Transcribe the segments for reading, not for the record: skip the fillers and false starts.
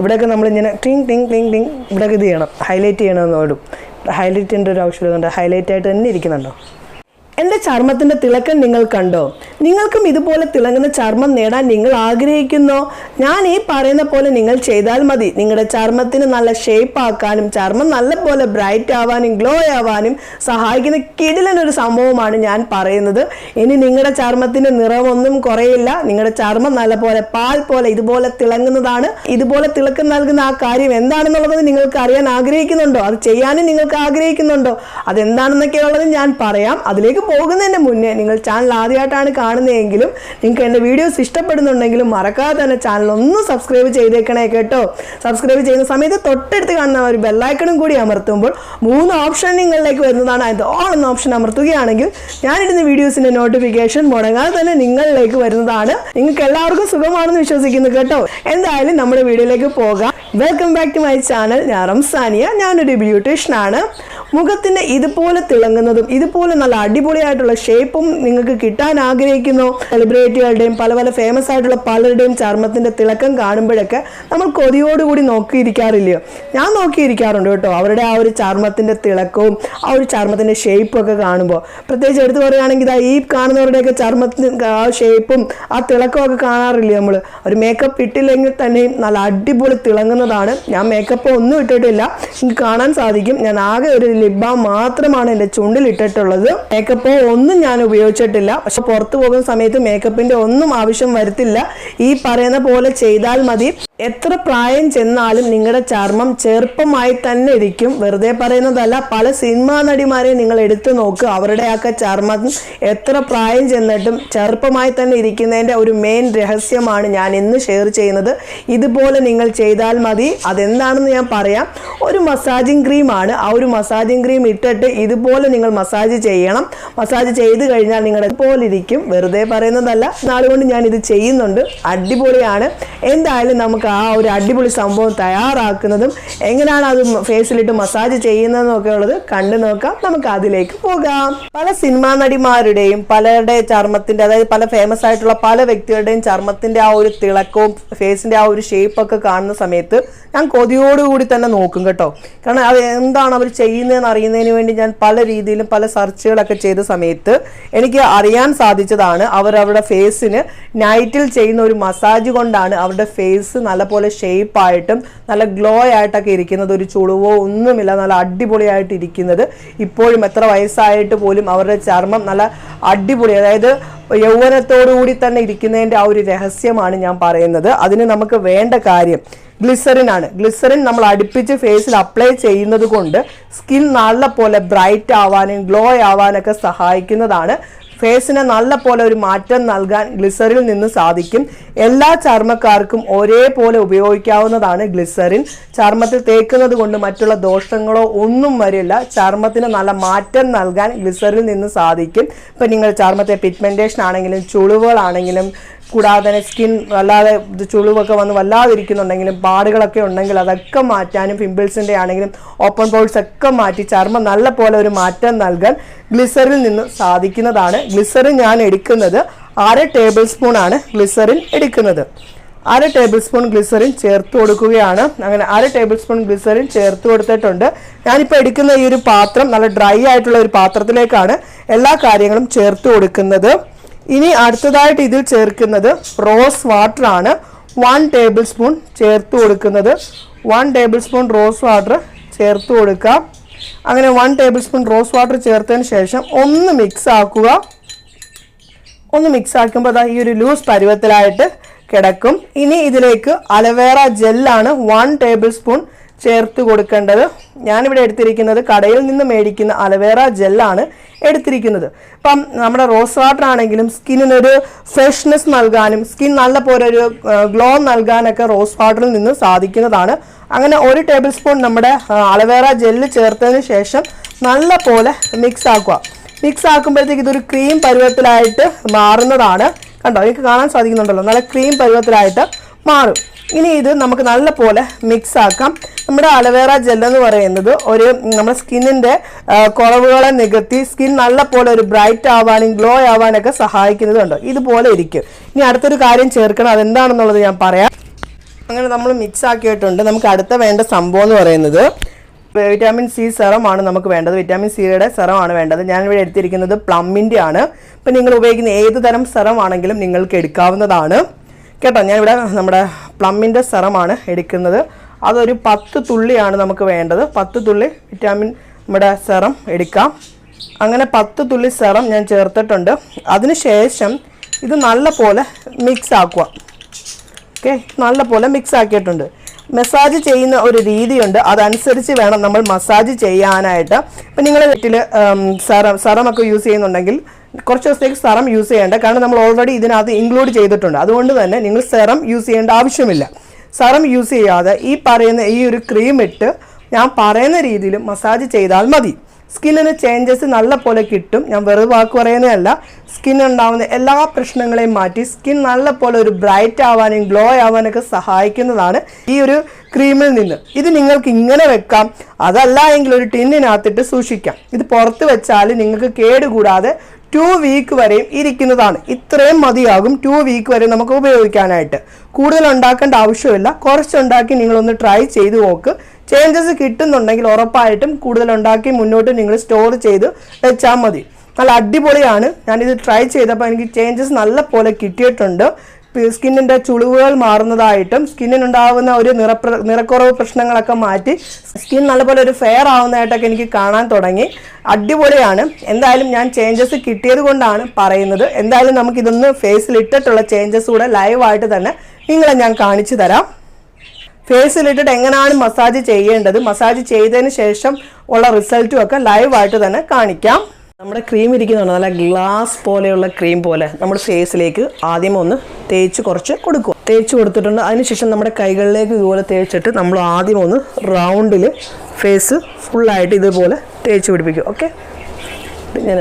ഇവിടെയൊക്കെ നമ്മളിങ്ങനെ ടിങ് ടിങ് ടിങ് ടിങ് ഇവിടെയൊക്കെ ഇത് ചെയ്യണം, ഹൈലൈറ്റ് ചെയ്യണമെന്ന് ഓടും. ഹൈലൈറ്റ് ചെയ്യേണ്ട ഒരു ആവശ്യമുണ്ട്. ഹൈലൈറ്റ് ആയിട്ട് തന്നെ ഇരിക്കുന്നുണ്ടോ? എൻ്റെ ചർമ്മത്തിൻ്റെ തിളക്കം നിങ്ങൾ കണ്ടോ? നിങ്ങൾക്കും ഇതുപോലെ തിളങ്ങുന്ന ചർമ്മം നേടാൻ നിങ്ങൾ ആഗ്രഹിക്കുന്നോ? ഞാൻ ഈ പറയുന്ന പോലെ നിങ്ങൾ ചെയ്താൽ മതി. നിങ്ങളുടെ ചർമ്മത്തിന് നല്ല ഷേപ്പ് ആക്കാനും ചർമ്മം നല്ലപോലെ ബ്രൈറ്റ് ആവാനും ഗ്ലോ ആവാനും സഹായിക്കുന്ന കിടിലനൊരു സംഭവമാണ് ഞാൻ പറയുന്നത്. ഇനി നിങ്ങളുടെ ചർമ്മത്തിൻ്റെ നിറമൊന്നും കുറയില്ല. നിങ്ങളുടെ ചർമ്മം നല്ലപോലെ പാൽ പോലെ ഇതുപോലെ തിളങ്ങുന്നതാണ്. ഇതുപോലെ തിളക്കം നൽകുന്ന ആ കാര്യം എന്താണെന്നുള്ളത് നിങ്ങൾക്ക് അറിയാൻ ആഗ്രഹിക്കുന്നുണ്ടോ? അത് ചെയ്യാനും നിങ്ങൾക്ക് ആഗ്രഹിക്കുന്നുണ്ടോ? അതെന്താണെന്നൊക്കെയുള്ളത് ഞാൻ പറയാം. അതിലേക്ക് പോകുന്നതിന് മുന്നേ നിങ്ങൾ ചാനൽ ആദ്യമായിട്ടാണ് കാണുന്നതെങ്കിലും നിങ്ങൾക്ക് എൻ്റെ വീഡിയോസ് ഇഷ്ടപ്പെടുന്നുണ്ടെങ്കിലും മറക്കാതെ തന്നെ ചാനൽ ഒന്ന് സബ്സ്ക്രൈബ് ചെയ്തേക്കണേ കേട്ടോ. സബ്സ്ക്രൈബ് ചെയ്യുന്ന സമയത്ത് തൊട്ടടുത്ത് കാണുന്ന ഒരു ബെല്ലൈക്കണും കൂടി അമർത്തുമ്പോൾ 3 ഓപ്ഷൻ നിങ്ങളിലേക്ക് വരുന്നതാണ്. അതിൻ്റെ ഓൾ എന്ന ഓപ്ഷൻ അമർത്തുകയാണെങ്കിൽ ഞാനിടുന്ന വീഡിയോസിൻ്റെ നോട്ടിഫിക്കേഷൻ മുടങ്ങാതെ തന്നെ നിങ്ങളിലേക്ക് വരുന്നതാണ്. നിങ്ങൾക്ക് എല്ലാവർക്കും സുഖമാണെന്ന് വിശ്വസിക്കുന്നു കേട്ടോ. എന്തായാലും നമ്മുടെ വീഡിയോയിലേക്ക് പോകാം. Welcome back to my channel. ഞാൻ റംസാനിയ. ഞാനൊരു ബ്യൂട്ടീഷ്യനാണ്. മുഖത്തിന് ഇതുപോലെ തിളങ്ങുന്നതും ഇതുപോലെ നല്ല അടിപൊളിയായിട്ടുള്ള ഷേപ്പും നിങ്ങൾക്ക് കിട്ടാൻ ആഗ്രഹിക്കുന്നു. സെലിബ്രിറ്റികളുടെയും പല പല ഫേമസ് ആയിട്ടുള്ള പലരുടെയും ചർമ്മത്തിൻ്റെ തിളക്കം കാണുമ്പോഴൊക്കെ നമ്മൾ കൊതിയോടുകൂടി നോക്കിയിരിക്കാറില്ലയോ? ഞാൻ നോക്കിയിരിക്കാറുണ്ട് കേട്ടോ. അവരുടെ ആ ഒരു ചർമ്മത്തിൻ്റെ തിളക്കവും ആ ഒരു ചർമ്മത്തിൻ്റെ ഷേപ്പും ഒക്കെ കാണുമ്പോൾ, പ്രത്യേകിച്ച് എടുത്തു പറയുകയാണെങ്കിൽ ഈ കാണുന്നവരുടെയൊക്കെ ചർമ്മത്തിന് ആ ഷേപ്പും ആ തിളക്കവും ഒക്കെ കാണാറില്ലേ നമ്മൾ? ഒരു മേക്കപ്പ് ഇട്ടില്ലെങ്കിൽ തന്നെയും നല്ല അടിപൊളി തിളങ്ങുന്നതാണ്. ഞാൻ മേക്കപ്പ് ഒന്നും ഇട്ടിട്ടില്ല, എനിക്ക് കാണാൻ സാധിക്കും. ഞാൻ ആകെ ഒരു ലിപ് ബാം മാത്രമാണ് എൻ്റെ ചുണ്ടിൽ ഇട്ടിട്ടുള്ളത്. മേക്കപ്പോ ഒന്നും ഞാൻ ഉപയോഗിച്ചിട്ടില്ല. പക്ഷെ പുറത്തു പോകുന്ന സമയത്ത് മേക്കപ്പിന്റെ ഒന്നും ആവശ്യം വരത്തില്ല. ഈ പറയുന്ന പോലെ ചെയ്താൽ മതി. എത്ര പ്രായം ചെന്നാലും നിങ്ങളുടെ ചർമ്മം ചെറുപ്പമായി തന്നെ ഇരിക്കും. വെറുതെ പറയുന്നതല്ല. പല സിനിമാ നടിമാരെ നിങ്ങൾ എടുത്തു നോക്കുക, അവരുടെയൊക്കെ ചർമ്മം എത്ര പ്രായം ചെന്നിട്ടും ചെറുപ്പമായി തന്നെ ഇരിക്കുന്നതിൻ്റെ ഒരു മെയിൻ രഹസ്യമാണ് ഞാൻ ഇന്ന് ഷെയർ ചെയ്യുന്നത്. ഇതുപോലെ നിങ്ങൾ ചെയ്താൽ മതി. അതെന്താണെന്ന് ഞാൻ പറയാം. ഒരു മസാജിങ് ക്രീമാണ്. ആ ഒരു മസാജിങ് ക്രീം ഇട്ടിട്ട് ഇതുപോലെ നിങ്ങൾ മസാജ് ചെയ്യണം. മസാജ് ചെയ്ത് കഴിഞ്ഞാൽ നിങ്ങളുടെ പോലെ ഇരിക്കും. വെറുതെ പറയുന്നതല്ല, നാളുകൊണ്ട് ഞാൻ ഇത് ചെയ്യുന്നുണ്ട്. അടിപൊളിയാണ്. എന്തായാലും നമുക്ക് ആ ഒരു അടിപൊളി സംഭവം തയ്യാറാക്കുന്നതും എങ്ങനെയാണ് അത് ഫേസിലിട്ട് മസാജ് ചെയ്യുന്നതെന്നും ഒക്കെ ഉള്ളത് കണ്ടു നോക്കാം. നമുക്ക് അതിലേക്ക് പോകാം. പല സിനിമാ നടിമാരുടെയും പലരുടെ ചർമ്മത്തിന്റെ, അതായത് പല ഫേമസ് ആയിട്ടുള്ള പല വ്യക്തികളുടെയും ചർമ്മത്തിന്റെ ആ ഒരു തിളക്കവും ഫേസിന്റെ ആ ഒരു ഷേപ്പൊക്കെ കാണുന്ന സമയത്ത് ഞാൻ കൊതിയോടുകൂടി തന്നെ നോക്കും കേട്ടോ. കാരണം അത് എന്താണ് അവർ ചെയ്യുന്നതെന്ന് അറിയുന്നതിന് വേണ്ടി ഞാൻ പല രീതിയിലും പല സെർച്ചുകളൊക്കെ ചെയ്ത സമയത്ത് എനിക്ക് അറിയാൻ സാധിച്ചതാണ് അവരവരുടെ ഫേസിന് നൈറ്റിൽ ചെയ്യുന്ന ഒരു മസാജ് കൊണ്ടാണ് അവരുടെ ഫേസ് നല്ലപോലെ ഷേപ്പായിട്ടും നല്ല ഗ്ലോ ആയിട്ടൊക്കെ ഇരിക്കുന്നത്. ഒരു ചുളിവോ ഒന്നുമില്ല, നല്ല അടിപൊളിയായിട്ട് ഇരിക്കുന്നത്. ഇപ്പോഴും എത്ര വയസ്സായിട്ട് പോലും അവരുടെ ചർമ്മം നല്ല അടിപൊളി, അതായത് യൗവനത്തോടുകൂടി തന്നെ ഇരിക്കുന്നതിൻ്റെ ആ ഒരു രഹസ്യമാണ് ഞാൻ പറയുന്നത്. അതിന് നമുക്ക് വേണ്ട കാര്യം ഗ്ലിസറിൻ ആണ്. ഗ്ലിസറിൻ നമ്മൾ അടുപ്പിച്ച് ഫേസിൽ അപ്ലൈ ചെയ്യുന്നത് കൊണ്ട് സ്കിൻ നല്ല പോലെ ബ്രൈറ്റ് ആവാനും ഗ്ലോ ആവാനൊക്കെ സഹായിക്കുന്നതാണ്. ഫേസിന് നല്ല പോലെ ഒരു മാറ്റം നൽകാൻ ഗ്ലിസറിൽ നിന്ന് സാധിക്കും. എല്ലാ ചർമ്മക്കാർക്കും ഒരേപോലെ ഉപയോഗിക്കാവുന്നതാണ് ഗ്ലിസറിൻ. ചർമ്മത്തിൽ തേക്കുന്നത് കൊണ്ട് മറ്റുള്ള ദോഷങ്ങളോ ഒന്നും വരില്ല. ചർമ്മത്തിന് നല്ല മാറ്റം നൽകാൻ ഗ്ലിസറിൽ നിന്ന് സാധിക്കും. ഇപ്പം നിങ്ങൾ ചർമ്മത്തെ പിഗ്മെന്റേഷൻ ആണെങ്കിലും ചുളിവുകളാണെങ്കിലും കൂടാതെ തന്നെ സ്കിൻ വല്ലാതെ ചുളിവൊക്കെ വന്ന് വല്ലാതിരിക്കുന്നുണ്ടെങ്കിലും പാടുകളൊക്കെ ഉണ്ടെങ്കിൽ അതൊക്കെ മാറ്റാനും പിമ്പിൾസിൻ്റെ ആണെങ്കിലും ഓപ്പൺ പോൾസ് ഒക്കെ മാറ്റി ചർമ്മം നല്ല പോലെ ഒരു മാറ്റം നൽകാൻ ഗ്ലിസറിൽ നിന്ന് സാധിക്കുന്നതാണ്. ഗ്ലിസറിൻ ഞാൻ എടുക്കുന്നത് 1/2 ടേബിൾ സ്പൂൺ ആണ് ഗ്ലിസറിൻ എടുക്കുന്നത്. 1/2 ടേബിൾ സ്പൂൺ ഗ്ലിസറിൻ ചേർത്ത് കൊടുക്കുകയാണ്. അങ്ങനെ 1/2 ടേബിൾ സ്പൂൺ ഗ്ലിസറിൻ ചേർത്ത് കൊടുത്തിട്ടുണ്ട്. ഞാനിപ്പോൾ എടുക്കുന്ന ഈ ഒരു പാത്രം നല്ല ഡ്രൈ ആയിട്ടുള്ള ഒരു പാത്രത്തിലേക്കാണ് എല്ലാ കാര്യങ്ങളും ചേർത്ത് കൊടുക്കുന്നത്. ഇനി അടുത്തതായിട്ട് ഇതിൽ ചേർക്കുന്നത് റോസ് വാട്ടർ ആണ്. 1 ടേബിൾ സ്പൂൺ ചേർത്ത് കൊടുക്കുന്നത്. 1 ടേബിൾ സ്പൂൺ റോസ് വാട്ടർ ചേർത്ത് കൊടുക്കാം. അങ്ങനെ 1 ടേബിൾ സ്പൂൺ റോസ് വാട്ടർ ചേർത്തതിന് ശേഷം ഒന്ന് മിക്സ് ആക്കുക. ഒന്ന് മിക്സ് ആക്കുമ്പോൾ ഈ ഒരു ലൂസ് പരുവത്തിലായിട്ട് കിടക്കും. ഇനി ഇതിലേക്ക് അലോവേറ ജെല്ലാണ് 1 ടേബിൾ സ്പൂൺ ചേർത്ത് കൊടുക്കേണ്ടത്. ഞാനിവിടെ എടുത്തിരിക്കുന്നത് കടയിൽ നിന്ന് മേടിക്കുന്ന അലോവേറ ജെല്ലാണ് എടുത്തിരിക്കുന്നത്. ഇപ്പം നമ്മുടെ റോസ് വാട്ടർ ആണെങ്കിലും സ്കിന്നിനൊരു ഫ്രഷ്നെസ് നൽകാനും സ്കിൻ നല്ല പോലെ ഒരു ഗ്ലോ നൽകാനൊക്കെ റോസ് വാട്ടറിൽ നിന്ന് സാധിക്കുന്നതാണ്. അങ്ങനെ 1 ടേബിൾ സ്പൂൺ നമ്മുടെ അലോവേറ ജെല്ല് ചേർത്തതിന് ശേഷം നല്ല പോലെ മിക്സ് ആക്കുക. മിക്സ് ആക്കുമ്പോഴത്തേക്ക് ഇതൊരു ക്രീം പരുവത്തിലായിട്ട് മാറുന്നതാണ്. കണ്ടോ, എനിക്ക് കാണാൻ സാധിക്കുന്നുണ്ടല്ലോ, നല്ല ക്രീം പരുവത്തിലായിട്ട് മാറും. ഇനി ഇത് നമുക്ക് നല്ല പോലെ മിക്സ് ആക്കാം. നമ്മുടെ അലോവേറ ജെൽ എന്ന് പറയുന്നത് ഒരു നമ്മുടെ സ്കിന്നിൻ്റെ കുറവുകളെ നികത്തി സ്കിൻ നല്ല പോലെ ഒരു ബ്രൈറ്റ് ആവാനും ഗ്ലോ ആവാനൊക്കെ സഹായിക്കുന്നതുണ്ട്. ഇതുപോലെ ഇരിക്കും. ഇനി അടുത്തൊരു കാര്യം ചേർക്കണം, അതെന്താണെന്നുള്ളത് ഞാൻ പറയാം. അങ്ങനെ നമ്മൾ മിക്സ് ആക്കിയിട്ടുണ്ട്. നമുക്ക് അടുത്ത വേണ്ട സംഭവം എന്ന് പറയുന്നത് വിറ്റാമിൻ സി സെറമാണ് നമുക്ക് വേണ്ടത്. വിറ്റാമിൻ സിയുടെ സെറമാണ് വേണ്ടത്. ഞാനിവിടെ എടുത്തിരിക്കുന്നത് പ്ലമ്മിൻ്റെ ആണ്. ഇപ്പം നിങ്ങൾ ഉപയോഗിക്കുന്ന ഏത് തരം സെറമാണെങ്കിലും നിങ്ങൾക്ക് എടുക്കാവുന്നതാണ് കേട്ടോ. ഞാനിവിടെ നമ്മുടെ പ്ലമ്മിൻ്റെ സെറമാണ് എടുക്കുന്നത്. അതൊരു 10 തുള്ളിയാണ് നമുക്ക് വേണ്ടത്. 10 തുള്ളി വിറ്റാമിൻ നമ്മുടെ സെറം എടുക്കാം. അങ്ങനെ 10 തുള്ളി സെറം ഞാൻ ചേർത്തിട്ടുണ്ട്. അതിനുശേഷം ഇത് നല്ല പോലെ മിക്സ് ആക്കുക. ഓക്കെ, നല്ല പോലെ മിക്സ് ആക്കിയിട്ടുണ്ട്. മസാജ് ചെയ്യുന്ന ഒരു രീതിയുണ്ട്, അതനുസരിച്ച് വേണം നമ്മൾ മസാജ് ചെയ്യാനായിട്ട്. ഇപ്പം നിങ്ങൾ വീട്ടിൽ സെറമൊക്കെ യൂസ് ചെയ്യുന്നുണ്ടെങ്കിൽ കുറച്ച് ദിവസത്തേക്ക് സെറം യൂസ് ചെയ്യേണ്ട, കാരണം നമ്മൾ ഓൾറെഡി ഇതിനകത്ത് ഇൻക്ലൂഡ് ചെയ്തിട്ടുണ്ട്. അതുകൊണ്ട് തന്നെ നിങ്ങൾ സെറം യൂസ് ചെയ്യേണ്ട ആവശ്യമില്ല. സെറം യൂസ് ചെയ്യാതെ ഈ ഒരു ക്രീം ഇട്ട് ഞാൻ പറയുന്ന രീതിയിൽ മസാജ് ചെയ്താൽ മതി. സ്കിന്നിന് ചേഞ്ചസ് നല്ല പോലെ കിട്ടും. ഞാൻ വെറുതെ വാക്ക് പറയുന്നതല്ല, സ്കിന്നുണ്ടാവുന്ന എല്ലാ പ്രശ്നങ്ങളെയും മാറ്റി സ്കിൻ നല്ല പോലെ ഒരു ബ്രൈറ്റ് ആവാനും ഗ്ലോ ആവാനൊക്കെ സഹായിക്കുന്നതാണ് ഈ ഒരു ക്രീമിൽ നിന്ന്. ഇത് നിങ്ങൾക്ക് ഇങ്ങനെ വെക്കാം, അതല്ല എങ്കിൽ ഒരു ടിന്നിനകത്തിട്ട് സൂക്ഷിക്കാം. ഇത് പുറത്ത് വെച്ചാൽ നിങ്ങൾക്ക് കേടുകൂടാതെ 2 വീക്ക് വരെയും ഇരിക്കുന്നതാണ്. ഇത്രയും മതിയാകും 2 വീക്ക് വരെ നമുക്ക് ഉപയോഗിക്കാനായിട്ട്. കൂടുതൽ ഉണ്ടാക്കേണ്ട ആവശ്യമില്ല. കുറച്ചുണ്ടാക്കി നിങ്ങളൊന്ന് ട്രൈ ചെയ്ത് നോക്ക്. ചേഞ്ചസ് കിട്ടുന്നുണ്ടെങ്കിൽ ഉറപ്പായിട്ടും കൂടുതൽ ഉണ്ടാക്കി മുന്നോട്ട് നിങ്ങൾ സ്റ്റോർ ചെയ്ത് വെച്ചാൽ മതി. നല്ല അടിപൊളിയാണ്. ഞാനിത് ട്രൈ ചെയ്തപ്പോൾ എനിക്ക് ചേഞ്ചസ് നല്ല പോലെ കിട്ടിയിട്ടുണ്ട്. സ്കിന്നിൻ്റെ ചുളിവുകൾ മാറുന്നതായിട്ടും സ്കിന്നിനുണ്ടാകുന്ന ഒരു നിറക്കുറവ് പ്രശ്നങ്ങളൊക്കെ മാറ്റി സ്കിൻ നല്ലപോലെ ഒരു ഫെയർ ആവുന്നതായിട്ടൊക്കെ എനിക്ക് കാണാൻ തുടങ്ങി. അടിപൊളിയാണ്. എന്തായാലും ഞാൻ ചേഞ്ചസ് കിട്ടിയത് കൊണ്ടാണ് പറയുന്നത്. എന്തായാലും നമുക്കിതൊന്ന് ഫേസിലിട്ടിട്ടുള്ള ചേഞ്ചസ് കൂടെ ലൈവായിട്ട് തന്നെ നിങ്ങളെ ഞാൻ കാണിച്ചു തരാം. ഫേസിലിട്ടിട്ട് എങ്ങനെയാണ് മസാജ് ചെയ്യേണ്ടത്, മസാജ് ചെയ്തതിന് ശേഷം ഉള്ള റിസൾട്ടും ഒക്കെ ലൈവായിട്ട് തന്നെ കാണിക്കാം. നമ്മുടെ ക്രീം ഇരിക്കുന്നുണ്ട്, നല്ല ഗ്ലാസ് പോലെയുള്ള ക്രീം പോലെ നമ്മുടെ ഫേസിലേക്ക് ആദ്യം ഒന്ന് കുറച്ച് കൊടുക്കുക. തേച്ച് കൊടുത്തിട്ടുണ്ട്. അതിനുശേഷം നമ്മുടെ കൈകളിലേക്ക് ഇതുപോലെ തേച്ചിട്ട് നമ്മൾ ആദ്യം ഒന്ന് റൗണ്ടിൽ ഫേസ് ഫുള്ളായിട്ട് ഇതുപോലെ തേച്ച് പിടിപ്പിക്കും. ഓക്കെ, ഞാൻ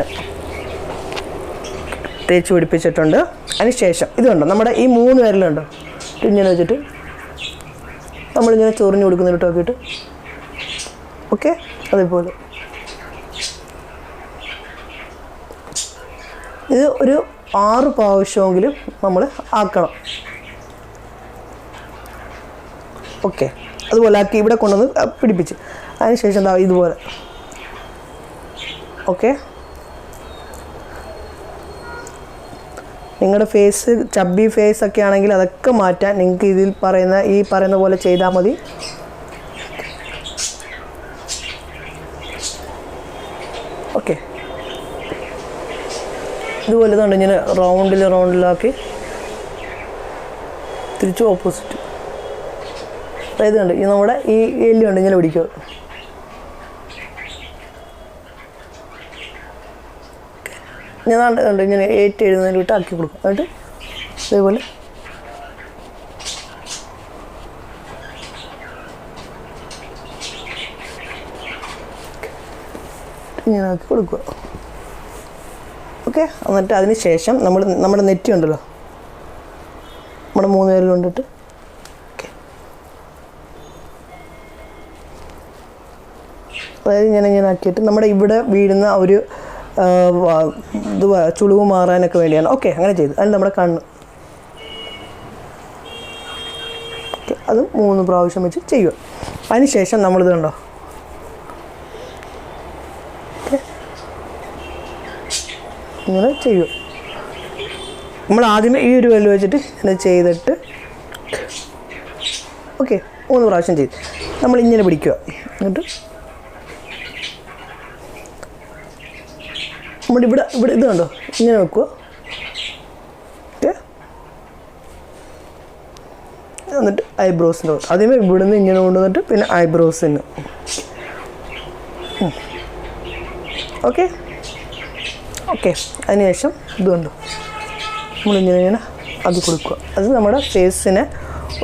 തേച്ച് പിടിപ്പിച്ചിട്ടുണ്ട്. അതിനുശേഷം ഇതുണ്ടോ, നമ്മുടെ ഈ 3 വിരലുണ്ടോ ഇങ്ങനെ വെച്ചിട്ട് നമ്മളിങ്ങനെ ചൊറിഞ്ഞ് കൊടുക്കുന്നിട്ട് നോക്കിയിട്ട്, ഓക്കെ, അതേപോലെ ഇത് ഒരു 6 പ്രാവശ്യമെങ്കിലും നമ്മൾ ആക്കണം. ഓക്കെ, അതുപോലെ ആക്കി ഇവിടെ കൊണ്ടുവന്ന് പിടിപ്പിച്ച് അതിനുശേഷം എന്താ ഇതുപോലെ. ഓക്കെ, നിങ്ങളുടെ ഫേസ് ചബ്ബി ഫേസ് ഒക്കെ ആണെങ്കിൽ അതൊക്കെ മാറ്റാൻ നിങ്ങൾക്ക് ഈ പറയുന്ന പോലെ ചെയ്താൽ മതി. ഓക്കെ, ഇതുപോലെ തന്നെ ഇങ്ങനെ റൗണ്ടിലാക്കി തിരിച്ച് ഓപ്പോസിറ്റ്. അതായത് കണ്ട് നമ്മുടെ ഈ എല്ല് കണ്ട് ഇങ്ങനെ പിടിക്കുക. ഞാൻ കണ്ട് ഇങ്ങനെ 8-7 വിട്ട് ആക്കി കൊടുക്കും. എന്നിട്ട് ഇതേപോലെ ഇങ്ങനെ ആക്കി കൊടുക്കുക. ഓക്കെ, എന്നിട്ട് അതിന് ശേഷം നമ്മുടെ നെറ്റി ഉണ്ടല്ലോ, നമ്മുടെ 3 വിരൽ കൊണ്ടിട്ട് അതായത് ഇങ്ങനെ ആക്കിയിട്ട് നമ്മുടെ ഇവിടെ വീഴുന്ന ഒരു ചുളിവ് മാറാനൊക്കെ വേണ്ടിയാണ്. ഓക്കെ, അങ്ങനെ ചെയ്തു. അതിന് നമ്മുടെ കണ്ണ് അതും 3 പ്രാവശ്യം വെച്ച് ചെയ്യുക. അതിനുശേഷം നമ്മളിത് കണ്ടോ, ഇങ്ങനെ ചെയ്യുക. നമ്മൾ ആദ്യമേ ഈ ഒരു വിരൽ വെച്ചിട്ട് ഇങ്ങനെ ചെയ്തിട്ട് ഓക്കെ 3 പ്രാവശ്യം ചെയ്ത് നമ്മളിങ്ങനെ പിടിക്കുക. എന്നിട്ട് നമ്മുടെ ഇവിടെ ഇത് കണ്ടോ, ഇങ്ങനെ വെക്കുക. ഓക്കെ, എന്നിട്ട് ഐബ്രോസിൻ്റെ ആദ്യമേ ഇവിടെ നിന്ന് ഇങ്ങനെ കൊണ്ടുവന്നിട്ട് പിന്നെ ഐബ്രോസിന്. ഓക്കെ ഓക്കെ, അതിനുശേഷം ഇതുകൊണ്ട് നമ്മളിങ്ങനെ അത് കൊടുക്കുക. അത് നമ്മുടെ ഫേസിന്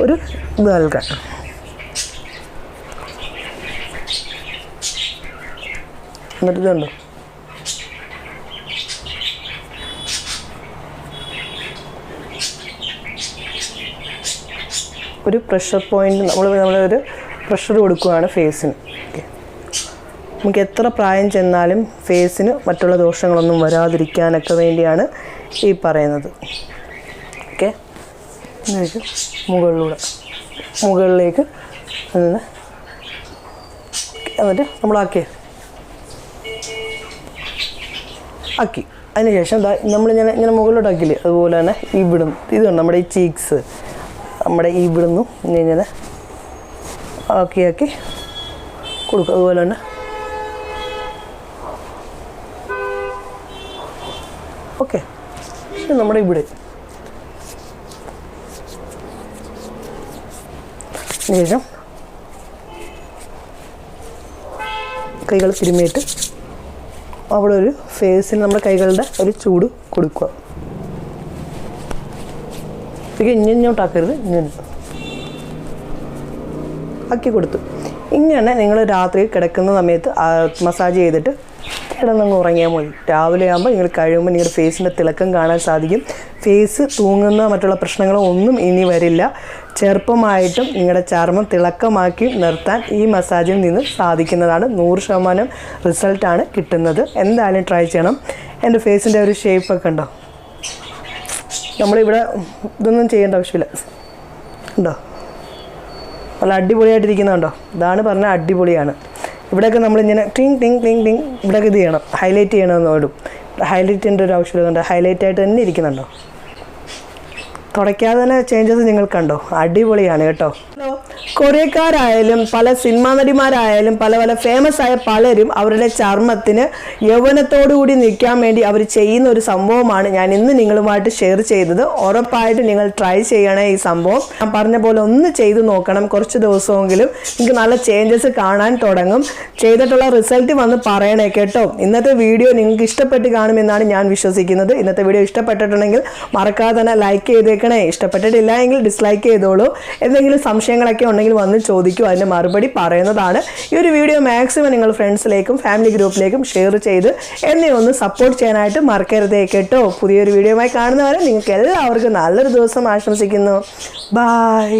ഒരു ഇത് നൽകാൻ. എന്നിട്ട് ഇതുണ്ടോ, ഒരു പ്രഷർ പോയിന്റ് നമ്മളൊരു പ്രഷർ കൊടുക്കുകയാണ് ഫേസിന്. ഓക്കെ, നമുക്ക് എത്ര പ്രായം ചെന്നാലും ഫേസിന് മറ്റുള്ള ദോഷങ്ങളൊന്നും വരാതിരിക്കാനൊക്കെ വേണ്ടിയാണ് ഈ പറയുന്നത്. ഓക്കെ, മുകളിലൂടെ മുകളിലേക്ക് അങ്ങനെ എന്നിട്ട് നമ്മളാക്കി അതിനുശേഷം ഇങ്ങനെ മുകളിലോട്ടാക്കില്ലേ അതുപോലെ തന്നെ ഇവിടുന്ന് ഇതുണ്ട് നമ്മുടെ ഈ ചീക്സ് നമ്മുടെ ഇവിടുന്ന് ഇങ്ങനെ ആക്കി കൊടുക്കും. അതുപോലെ തന്നെ ഓക്കെ. ഇത് നമ്മുടെ ഇവിടെ ശേഷം കൈകൾ തിരുമ്മിയിട്ട് അവിടെ ഒരു ഫേസിന് നമ്മുടെ കൈകളുടെ ഒരു ചൂട് കൊടുക്കുക. ഇങ്ങോട്ടാക്കരുത്, ഇങ്ങനെ ആക്കി കൊടുത്തു. ഇങ്ങനെ നിങ്ങൾ രാത്രി കിടക്കുന്ന സമയത്ത് മസാജ് ചെയ്തിട്ട് കിടന്നങ്ങ് ഉറങ്ങിയാൽ മതി. രാവിലെ ആകുമ്പോൾ നിങ്ങൾ കഴിയുമ്പോൾ നിങ്ങളുടെ ഫേസിൻ്റെ തിളക്കം കാണാൻ സാധിക്കും. ഫേസ് തൂങ്ങുന്ന മറ്റുള്ള പ്രശ്നങ്ങളോ ഒന്നും ഇനി വരില്ല. ചെറുപ്പമായിട്ടും നിങ്ങളുടെ ചർമ്മം തിളക്കമാക്കി നിർത്താൻ ഈ മസാജിൽ നിന്ന് സാധിക്കുന്നതാണ്. 100% റിസൾട്ടാണ് കിട്ടുന്നത്. എന്തായാലും ട്രൈ ചെയ്യണം. എൻ്റെ ഫേസിൻ്റെ ഒരു ഷേപ്പൊക്കെ ഉണ്ടോ, നമ്മളിവിടെ ഇതൊന്നും ചെയ്യേണ്ട ആവശ്യമില്ല. ഉണ്ടോ, നല്ല അടിപൊളിയായിട്ടിരിക്കുന്നുണ്ടോ? ഇതാണ് പറഞ്ഞാൽ അടിപൊളിയാണ്. ഇവിടെയൊക്കെ നമ്മളിങ്ങനെ ടിങ് ടിങ് ടിങ് ടിങ് ഇവിടെയൊക്കെ ഇത് ചെയ്യണം, ഹൈലൈറ്റ് ചെയ്യണമെന്ന് ഓടും. ഹൈലൈറ്റിൻ്റെ ഒരു ആവശ്യമുണ്ട്. ഹൈലൈറ്റായിട്ട് തന്നെ ഇരിക്കുന്നുണ്ടോ? തുടയ്ക്കാതെ തന്നെ ചേഞ്ചസ് നിങ്ങൾ കണ്ടോ? അടിപൊളിയാണ് കേട്ടോ. കൊറിയക്കാരായാലും പല സിനിമാ നടിമാരായാലും പല ഫേമസ് ആയ പലരും അവരുടെ ചർമ്മത്തിന് യൗവനത്തോടുകൂടി നിൽക്കാൻ വേണ്ടി അവർ ചെയ്യുന്ന ഒരു സംഭവമാണ് ഞാൻ ഇന്ന് നിങ്ങളുമായിട്ട് ഷെയർ ചെയ്തത്. ഉറപ്പായിട്ട് നിങ്ങൾ ട്രൈ ചെയ്യണേ ഈ സംഭവം. ഞാൻ പറഞ്ഞ പോലെ ഒന്ന് ചെയ്ത് നോക്കണം. കുറച്ച് ദിവസമെങ്കിലും നിങ്ങൾക്ക് നല്ല ചേഞ്ചസ് കാണാൻ തുടങ്ങും. ചെയ്തിട്ടുള്ള റിസൾട്ട് വന്ന് പറയണേ കേട്ടോ. ഇന്നത്തെ വീഡിയോ നിങ്ങൾക്ക് ഇഷ്ടപ്പെട്ട് കാണുമെന്നാണ് ഞാൻ വിശ്വസിക്കുന്നത്. ഇന്നത്തെ വീഡിയോ ഇഷ്ടപ്പെട്ടിട്ടുണ്ടെങ്കിൽ മറക്കാതെ തന്നെ ലൈക്ക് ചെയ്തേക്കണം. ഇഷ്ടപ്പെട്ടിട്ടില്ല എങ്കിൽ ഡിസ്ലൈക്ക് ചെയ്തോളൂ. എന്തെങ്കിലും സംശയങ്ങളൊക്കെ ഉണ്ടെങ്കിൽ വന്ന് ചോദിക്കൂ, അതിൻ്റെ മറുപടി പറയുന്നതാണ്. ഈ ഒരു വീഡിയോ മാക്സിമം നിങ്ങൾ ഫ്രണ്ട്സിലേക്കും ഫാമിലി ഗ്രൂപ്പിലേക്കും ഷെയർ ചെയ്ത് എന്നെ ഒന്ന് സപ്പോർട്ട് ചെയ്യാനായിട്ട് മറക്കരുതേ കേട്ടോ. പുതിയൊരു വീഡിയോയുമായി കാണുന്നവരെ നിങ്ങൾക്ക് എല്ലാവർക്കും നല്ലൊരു ദിവസം ആശംസിക്കുന്നു. ബൈ.